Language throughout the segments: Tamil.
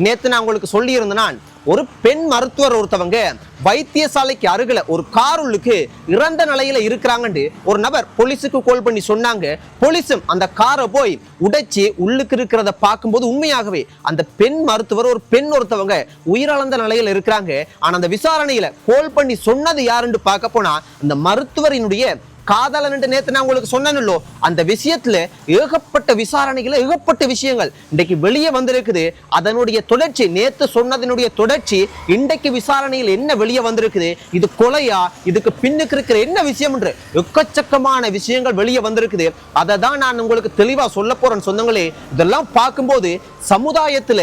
நேத்து நான் உங்களுக்கு சொல்லி இருந்தேன், ஒரு பெண் மருத்துவர் ஒருத்தவங்க வைத்தியசாலைக்கு அருகில ஒரு காருள்ளுக்கு இறந்த நிலையில இருக்கிறாங்கன்னு ஒரு நபர் போலீஸுக்கு கால் பண்ணி சொன்னாங்க. போலீஸும் அந்த காரை போய் உடைச்சு உள்ளுக்கு இருக்கிறத பார்க்கும்போது உண்மையாகவே அந்த பெண் மருத்துவர் ஒரு பெண் ஒருத்தவங்க உயிரிழந்த நிலையில இருக்கிறாங்க. ஆனா அந்த விசாரணையில கால் பண்ணி சொன்னது யாருன்னு பார்க்க போனா அந்த மருத்துவரினுடைய காதலன். நேத்து நான் உங்களுக்கு சொன்னேன்னுள்ளோ, அந்த விஷயத்துல ஏகப்பட்ட விசாரணைகள், ஏகப்பட்ட விஷயங்கள் இன்றைக்கு வெளியே வந்திருக்குது. அதனுடைய தொடர்ச்சி, நேத்து சொன்னதனுடைய தொடர்ச்சி இன்றைக்கு விசாரணையில் என்ன வெளியே வந்திருக்குது, இது கொலையா, இதுக்கு பின்னுக்கு இருக்கிற என்ன விஷயம் என்று எக்கச்சக்கமான விஷயங்கள் வெளியே வந்திருக்குது. அதை தான் நான் உங்களுக்கு தெளிவா சொல்ல போறேன் சொந்தங்களே. இதெல்லாம் பார்க்கும்போது சமுதாயத்துல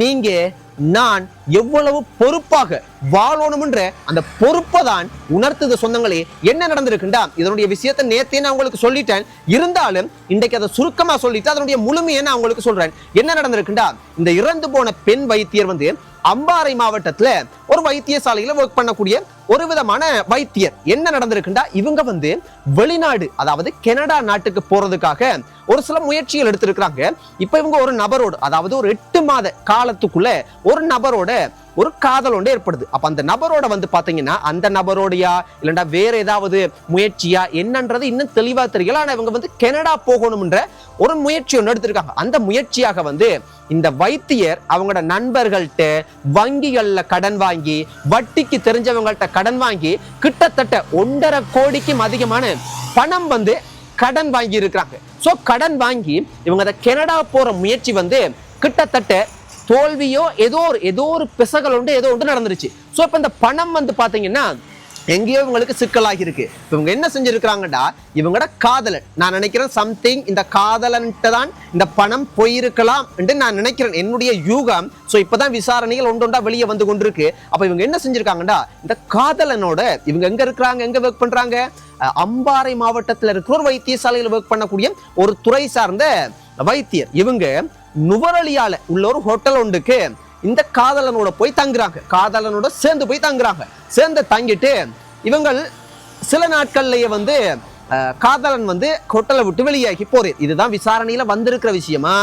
நீங்க நான் எவ்வளவு பொறுப்பாக வாழணும்ன்ற அந்த பொறுப்பை தான் உணர்த்துது சொந்தங்களே. என்ன நடந்திருக்குண்டா, இதனுடைய விஷயத்தை நேத்தே நான் உங்களுக்கு சொல்லிட்டேன். இருந்தாலும் இன்றைக்கு அதை சுருக்கமா சொல்லிட்டு அதனுடைய முழுமையை நான் உங்களுக்கு சொல்றேன். என்ன நடந்திருக்குண்டா, இந்த இறந்து போன பெண் வைத்தியர் அம்பாறை மாவட்டத்துல ஒரு வைத்தியசாலையில ஒர்க் பண்ணக்கூடிய ஒரு விதமான வைத்தியர். என்ன நடந்திருக்குண்டா, இவங்க வெளிநாடு, அதாவது கனடா நாட்டுக்கு போறதுக்காக ஒரு சில முயற்சிகள் எடுத்திருக்கிறாங்க. இப்ப இவங்க ஒரு நபரோடு, அதாவது ஒரு 8 மாத காலத்துக்குள்ள ஒரு நபரோட ஒரு காதல் ஒன்று ஏற்படுது. அப்ப அந்த நபரோட பாத்தீங்கன்னா அந்த நபரோடையா இல்லைன்னா வேற ஏதாவது முயற்சியா என்னன்றது இன்னும் தெளிவா தெரியல. ஆனா இவங்க கனடா போகணும்ன்ற ஒரு முயற்சி ஒன்று எடுத்திருக்காங்க. அந்த முயற்சியாக இந்த வைத்தியர் அவங்களோட நண்பர்கள்ட்ட வங்கிகள்ல கடன் வாங்கி, வட்டிக்கு தெரிஞ்சவங்கள்ட்ட கடன் வாங்கி கிட்டத்தட்ட 1.5 கோடிக்கும் அதிகமான பணம் கடன் வாங்கி இருக்கிறாங்க. சோ கடன் வாங்கி இவங்க கனடா போற முயற்சி கிட்டத்தட்ட தோல்வியோ ஏதோ ஒரு பிசகல் ஏதோ ஒன்று நடந்துருச்சு. சோ இப்ப இந்த பணம் பாத்தீங்கன்னா எங்கேயோ இவங்களுக்கு சிக்கலாகி இருக்கு. இவங்க என்ன செஞ்சிருக்கிறாங்கடா, இவங்களோட காதலன், நான் நினைக்கிறேன் சம்திங் இந்த காதலன்ட்டு தான் இந்த பணம் போயிருக்கலாம் என்று நான் நினைக்கிறேன், என்னுடைய யூகம். சோ இப்பதான் விசாரணைகள் ஒன்றொண்டா வெளியே வந்து கொண்டிருக்கு. அப்ப இவங்க என்ன செஞ்சிருக்காங்கடா, இந்த காதலனோட இவங்க எங்க இருக்கிறாங்க, எங்க ஒர்க் பண்றாங்க, அம்பாறை மாவட்டத்தில் இருக்கிற ஒரு வைத்தியசாலையில் ஒர்க் பண்ணக்கூடிய ஒரு துறை சார்ந்த வைத்தியர். இவங்க நுவரலியால உள்ள ஒரு ஹோட்டல் ஒன்றுக்கு இந்த காதலனோட போய் தங்குறாங்க. காதலனோட சேர்ந்து போய் தங்குறாங்க. சேர்ந்து தங்கிட்டு இவங்கள் சில நாட்கள்லயே காதலன் ஹோட்டலை விட்டு வெளியாகி போறேன். இதுதான் விசாரணையில வந்திருக்கிற விஷயமா.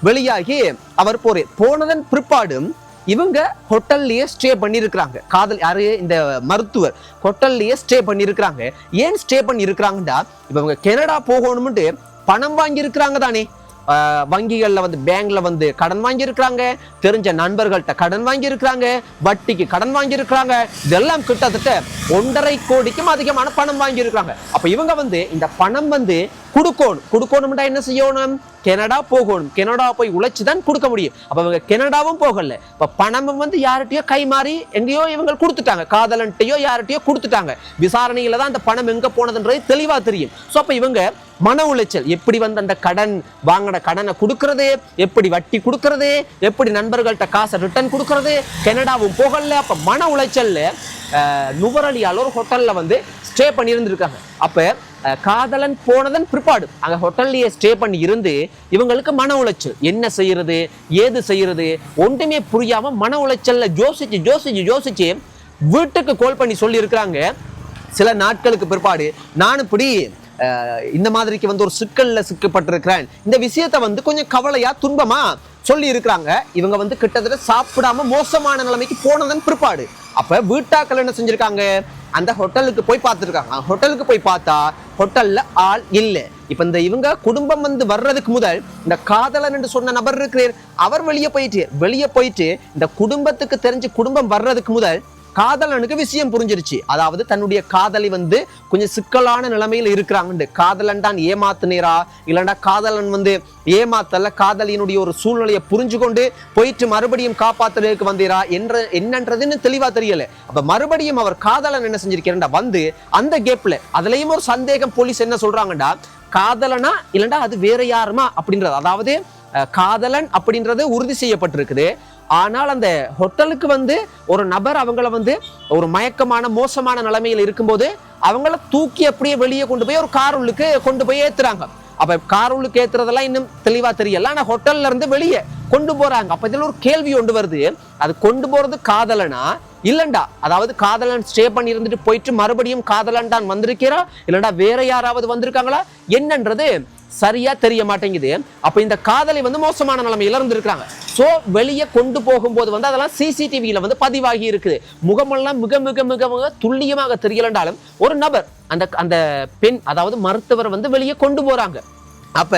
வெளியாகி அவர் போறேன். போனதன் பிற்பாடும் இவங்க ஹோட்டல்லையே ஸ்டே பண்ணிருக்கிறாங்க. காதல் யாரு, இந்த மருத்துவர் ஹோட்டல்லையே ஸ்டே பண்ணிருக்கிறாங்க. ஏன் ஸ்டே பண்ணி இருக்கிறாங்கடா, இப்ப இவங்க கனடா போகணும்னு பணம் வாங்கி இருக்கிறாங்க தானே. வங்கிகள்ல பேங்க்ல கடன் வாங்கி இருக்கிறாங்க, தெரிஞ்ச நண்பர்கள்ட்ட கடன் வாங்கி இருக்கிறாங்க, வட்டிக்கு கடன் வாங்கி இருக்கிறாங்க. இதெல்லாம் கிட்டத்தட்ட 1.5 கோடிக்கும் அதிகமான பணம் வாங்கி இருக்கிறாங்க. அப்ப இவங்க இந்த பணம் கொடுக்கணும்னா என்ன செய்யணும், கனடா போகணும். கனடா போய் உழைச்சுதான் கொடுக்க முடியும். அப்ப இவங்க கனடாவும் போகல. இப்ப பணமும் யார்கிட்டயோ கை மாறி எங்கேயோ இவங்க கொடுத்துட்டாங்க, காதலன்ட்டையோ யார்கிட்டயோ கொடுத்துட்டாங்க. விசாரணையில தான் அந்த பணம் எங்க போனதுன்றது தெளிவா தெரியும். சோ அப்ப இவங்க மன உளைச்சல், எப்படி அந்த கடன் வாங்கின கடனை கொடுக்கறது, எப்படி வட்டி கொடுக்கறது, எப்படி நண்பர்கள்ட்ட காசை ரிட்டர்ன் கொடுக்கறது, கனடாவும் போகல. அப்ப மன உளைச்சல்ல நுவரலியால ஒரு ஹோட்டல்ல ஸ்டே பண்ணி இருந்திருக்காங்க. அப்ப காதலன் போனதன் பிற்பாடு அங்க ஹோட்டல்லையே ஸ்டே பண்ணி இருந்து இவங்களுக்கு மன உளைச்சல், என்ன செய்யறது ஏது செய்யறது ஒன்றுமே புரியாம மன உளைச்சல்ல யோசிச்சு வீட்டுக்கு கால் பண்ணி சொல்லி இருக்கிறாங்க. சில நாட்களுக்கு பிற்பாடு நான் இப்படி இந்த மாதிரிக்கு ஒரு சிக்கல்ல சிக்கப்பட்டிருக்கிறேன், இந்த விஷயத்த கொஞ்சம் கவலையா துன்பமா சொல்லி இருக்கிறாங்க. இவங்க கிட்டத்தட்ட சாப்பிடாம மோசமான நிலைமைக்கு போனதன் பிற்பாடு அப்ப வீட்டாக்கள் என்ன செஞ்சிருக்காங்க, அந்த ஹோட்டலுக்கு போய் பார்த்துருக்காங்க. ஹோட்டலுக்கு போய் பார்த்தா ஹோட்டல்ல ஆள் இல்லை. இப்ப இந்த இவங்க குடும்பம் வர்றதுக்கு முதல் இந்த காதலன் என்று சொன்ன நபர் இருக்கிறார், அவர் வெளியே போயிட்டு இந்த குடும்பத்துக்கு தெரிஞ்சு குடும்பம் வர்றதுக்கு முதல் காதலனுக்கு விஷயம் புரிஞ்சிருச்சு. அதாவது தன்னுடைய காதலி கொஞ்சம் சிக்கலான நிலைமையில் இருக்கிறாங்க. காதலன் தான் ஏமாத்துனீரா இல்லைன்னா காதலன் ஏமாத்தல, காதலியினுடைய ஒரு சூழ்நிலையை புரிஞ்சு கொண்டு போயிட்டு மறுபடியும் காப்பாத்துறதுக்கு வந்தீரா என்னன்றதுன்னு தெளிவா தெரியல. அப்ப மறுபடியும் அவர் காதலன் என்ன செஞ்சிருக்கிறா அந்த கேப்ல அதுலயும் ஒரு சந்தேகம். போலீஸ் என்ன சொல்றாங்கடா, காதலனா இல்லைன்னா அது வேற யாருமா அப்படின்றது, அதாவது காதலன் அப்படின்றது உறுதி செய்யப்பட்டிருக்குது. ஆனால் அந்த ஹோட்டலுக்கு ஒரு நபர் அவங்கள ஒரு மயக்கமான மோசமான நிலைமையில் இருக்கும்போது அவங்கள தூக்கி அப்படியே வெளியே கொண்டு போய் ஒரு காருள்ளுக்கு கொண்டு போய் ஏத்துறாங்க. அப்ப காருள்ளுக்கு ஏத்துறதெல்லாம் இன்னும் தெளிவா தெரியல. ஆனா ஹோட்டல்ல இருந்து வெளியே கொண்டு போறாங்க. அப்ப இதுல ஒரு கேள்வி ஒன்று வருது, அது கொண்டு போறது காதலனா இல்லண்டா, அதாவது காதலன் ஸ்டே பண்ணி இருந்துட்டு போயிட்டு மறுபடியும் காதலன் தான் வந்திருக்கிறா இல்லண்டா வேற யாராவது வந்திருக்காங்களா என்னன்றது சரியா தெரிய மாட்டேங்குது. அப்ப இந்த காதலை மோசமான நிலைமையில இருந்திருக்காங்க. சோ வெளியே கொண்டு போகும்போது அதெல்லாம் சிசிடிவியில பதிவாகி இருக்குது. முகமெல்லாம் மிக மிக மிக மிக துல்லியமாக தெரியலண்டாலும் ஒரு நபர் அந்த பெண் அதாவது மருத்துவர் வெளியே கொண்டு போறாங்க. அப்ப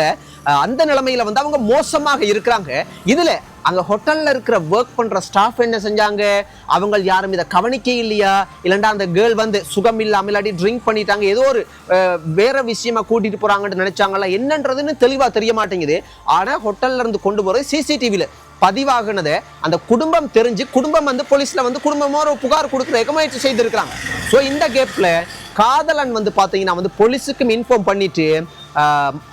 அந்த நிலைமையில அவங்க மோசமாக இருக்கிறாங்க. இதுல அங்க ஹோட்டல்ல இருக்கிற ஒர்க் பண்ற ஸ்டாஃப் என்ன செஞ்சாங்க, அவங்க யாரும் இதை கவனிக்க இல்லையா இல்லண்டா அந்த கேர்ள் சுகம் இல்லாம இல்லாட்டி ட்ரிங்க் பண்ணிட்டாங்க, ஏதோ ஒரு வேற விஷயமா கூட்டிட்டு போறாங்கன்னு நினைச்சாங்களா என்னன்றதுன்னு தெளிவா தெரிய மாட்டேங்குது. ஆனா ஹோட்டல்ல இருந்து கொண்டு போறது சிசிடிவில பதிவாகினதை அந்த குடும்பம் தெரிஞ்சு குடும்பம் போலீஸ்ல குடும்பமா ஒரு புகார் கொடுக்குற முயற்சி செய்திருக்கிறாங்க. ஸோ இந்த கேப்ல காதலன் பாத்தீங்கன்னா போலீஸுக்கும் இன்ஃபார்ம் பண்ணிட்டு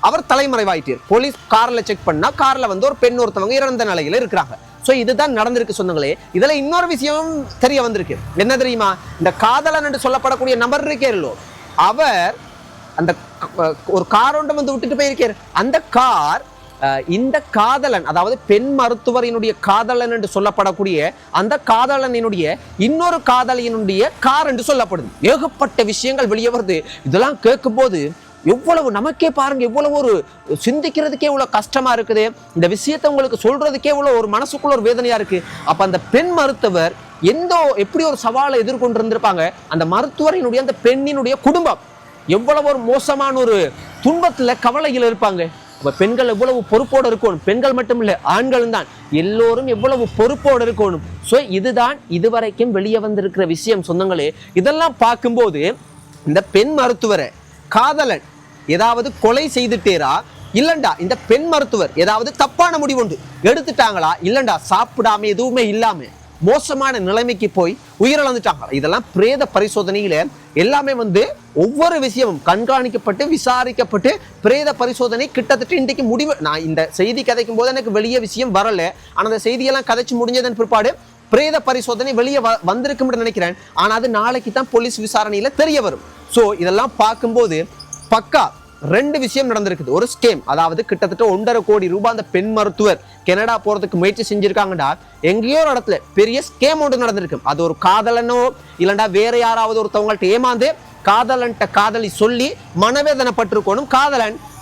அவர் தலைமறைவாயிட்டார். போலீஸ் கார்ல செக் பண்ணா கார்ல ஒரு பெண் ஒருத்தவங்க இறந்த நிலையில இருக்கிறாங்க. சோ இதுதான் நடந்திருக்கு சொந்தங்களே. இதுல இன்னொரு விஷயம் தெரிய வந்திருக்கு. என்ன தெரியுமா, இந்த காதலன் என்று சொல்லப்படக்கூடிய நபர் இருக்கேரோ அவர் அந்த ஒரு கார் ஒன்று விட்டுட்டு போயிருக்காரு. அந்த கார் இந்த காதலன் அதாவது பெண் மருத்துவரினுடைய காதலன் என்று சொல்லப்படக்கூடிய அந்த காதலனினுடைய இன்னொரு காதலியினுடைய கார் என்று சொல்லப்படுது. ஏகப்பட்ட விஷயங்கள் வெளியே வருது. இதெல்லாம் கேட்கும் போது எவ்வளவு நமக்கே பாருங்க, எவ்வளவு ஒரு சிந்திக்கிறதுக்கே எவ்வளவு கஷ்டமா இருக்குது. இந்த விஷயத்தை உங்களுக்கு சொல்றதுக்கே எவ்வளவு ஒரு மனசுக்குள்ள ஒரு வேதனையா இருக்கு. அப்ப அந்த பெண் மருத்துவர் எப்படி ஒரு சவாலை எதிர்கொண்டு இருந்திருப்பாங்க. அந்த மருத்துவரினுடைய அந்த பெண்ணினுடைய குடும்பம் எவ்வளவு ஒரு மோசமான ஒரு துன்பத்துல கவலையில் இருப்பாங்க. அப்ப பெண்கள் எவ்வளவு பொறுப்போடு இருக்கணும், பெண்கள் மட்டும் இல்ல ஆண்களும் தான், எல்லோரும் எவ்வளவு பொறுப்போடு இருக்கணும். சோ இதுதான் இதுவரைக்கும் வெளியே வந்திருக்கிற விஷயம் சொந்தங்களே. இதெல்லாம் பார்க்கும்போது இந்த பெண் மருத்துவரை காதலன் ஏதாவது கொலை செய்துட்டேரா இல்லண்டா இந்த பெண் மருத்துவர் ஏதாவது தப்பான முடிவு ஒன்று எடுத்துட்டாங்களா இல்லண்டா சாப்பிடாம எதுவுமே இல்லாம மோசமான நிலைமைக்கு போய் உயிரிழந்துட்டாங்களா, இதெல்லாம் பிரேத பரிசோதனையில எல்லாமே ஒவ்வொரு விஷயமும் கண்காணிக்கப்பட்டு விசாரிக்கப்பட்டு பிரேத பரிசோதனை கிட்டத்தட்ட இன்றைக்கு முடிவு. நான் இந்த செய்தி கதைக்கும் போது எனக்கு வெளியே விஷயம் வரல. ஆனா அந்த செய்தியெல்லாம் கதைச்சு முடிஞ்சதன் பிற்பாடு பிரேத பரிசோதனை வெளியே வந்திருக்கும் நினைக்கிறேன். ஆனா அது நாளைக்கு தான் போலீஸ் விசாரணையில தெரிய வரும். சோ இதெல்லாம் பார்க்கும்போது பக்கா ரெண்டு விஷயம் நடந்திருக்குது. ஒரு ஸ்கேம், அதாவது கிட்டத்தட்ட 1.5 கோடி ரூபாய் அந்த பெண் மருத்துவர் கனடா போறதுக்கு முயற்சி செஞ்சிருக்காங்கடா. எங்கேயோ ஒரு இடத்துல பெரிய ஸ்கேம் ஒன்று நடந்திருக்கு. அது ஒரு காதலனோ இல்லண்டா வேற யாராவது ஒருத்தவங்கள்ட்ட ஏமாந்து காதலன்ட்ட காதலி சொல்லி மனவேதனைப்பட்டிருக்கணும்.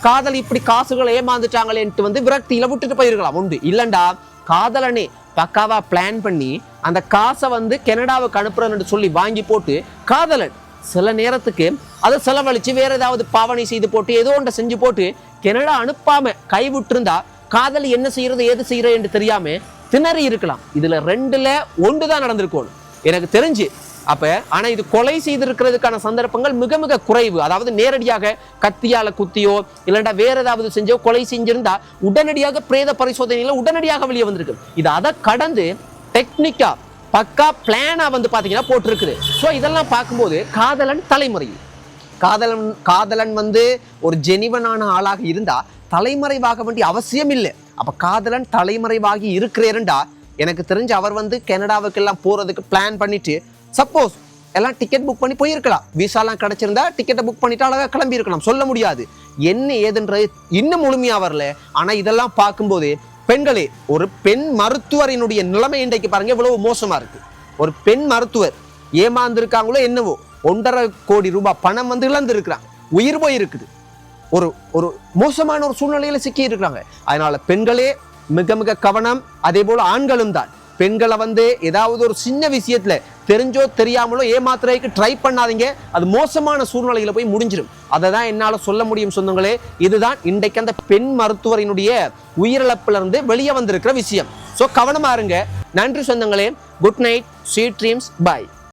காதலி இப்படி காசுகளை ஏமாந்துட்டாங்களேன்ட்டு விரக்தியில விட்டுட்டு போயிருக்கலாம். உண்டு இல்லண்டா காதலனே பக்காவா பிளான் பண்ணி அந்த காசை கனடாவுக்கு அனுப்புறேன்னு சொல்லி வாங்கி போட்டு காதலன் சில நேரத்துக்கு அதை செலவழிச்சு வேற ஏதாவது பாவனை செய்து போட்டு ஏதோ ஒன்றை செஞ்சு போட்டு கனடா அனுப்பாம கைவிட்டு இருந்தா காதலி என்ன செய்யறது ஏது செய்யறது என்று தெரியாம திணறி இருக்கலாம். இதுல 2ல் 1 தான் நடந்திருக்கும் எனக்கு தெரிஞ்சு. அப்ப ஆனா இது கொலை செய்திருக்கிறதுக்கான சந்தர்ப்பங்கள் மிக மிக குறைவு. அதாவது நேரடியாக கத்தியால குத்தியோ இல்லைன்னா வேற ஏதாவது செஞ்சோ கொலை செஞ்சிருந்தா உடனடியாக பிரேத பரிசோதனையில உடனடியாக வெளியே வந்திருக்கு. இது அதை கடந்து டெக்னிக்கா பக்கா பிளானா பாத்தீங்கன்னா போட்டிருக்குது. சோ இதெல்லாம் பார்க்கும்போது காதலன் தலைமுறை காதலன் ஒரு ஜெனிவனான ஆளாக இருந்தா தலைமறைவாக வேண்டிய அவசியம் இல்லை. அப்ப காதலன் தலைமறைவாகி இருக்கிறேன்டா எனக்கு தெரிஞ்சு அவர் கனடாவுக்கு எல்லாம் போறதுக்கு பிளான் பண்ணிட்டு சப்போஸ் எல்லாம் டிக்கெட் புக் பண்ணி போயிருக்கலாம். விசாலாம் கிடைச்சிருந்தா டிக்கெட்டை புக் பண்ணிட்டு அழகா கிளம்பி இருக்கலாம். சொல்ல முடியாது என்ன ஏதுன்றது இன்னும் முழுமையா வரல. ஆனா இதெல்லாம் பார்க்கும்போது பெண்களே, ஒரு பெண் மருத்துவரினுடைய நிலைமை இன்றைக்கு பாருங்க எவ்வளவு மோசமா இருக்கு. ஒரு பெண் மருத்துவர் ஏமாந்துருக்காங்களோ என்னவோ 1.5 கோடி ரூபாய் பணம் இழந்து இருக்கிறாங்க, உயிர் போய் இருக்குது, ஒரு மோசமான ஒரு சூழ்நிலையில சிக்கி இருக்கிறாங்க. அதனால பெண்களே மிக மிக கவனம். அதே போல ஆண்களும் தான். பெண்களை ஏதாவது ஒரு சின்ன விஷயத்துல தெரிஞ்சோ தெரியாமலோ ஏமாத்துறதுக்கு ட்ரை பண்ணாதீங்க. அது மோசமான சூழ்நிலையில போய் முடிஞ்சிடும். அதை தான் என்னால சொல்ல முடியும் சொந்தங்களே. இதுதான் இன்றைக்கு அந்த பெண் மருத்துவரினுடைய உயிரிழப்புல இருந்து வெளியே வந்திருக்கிற விஷயம். சோ கவனமா இருங்க. நன்றி சொந்தங்களே. குட் நைட், ஸ்வீட் ட்ரீம்ஸ், பாய்.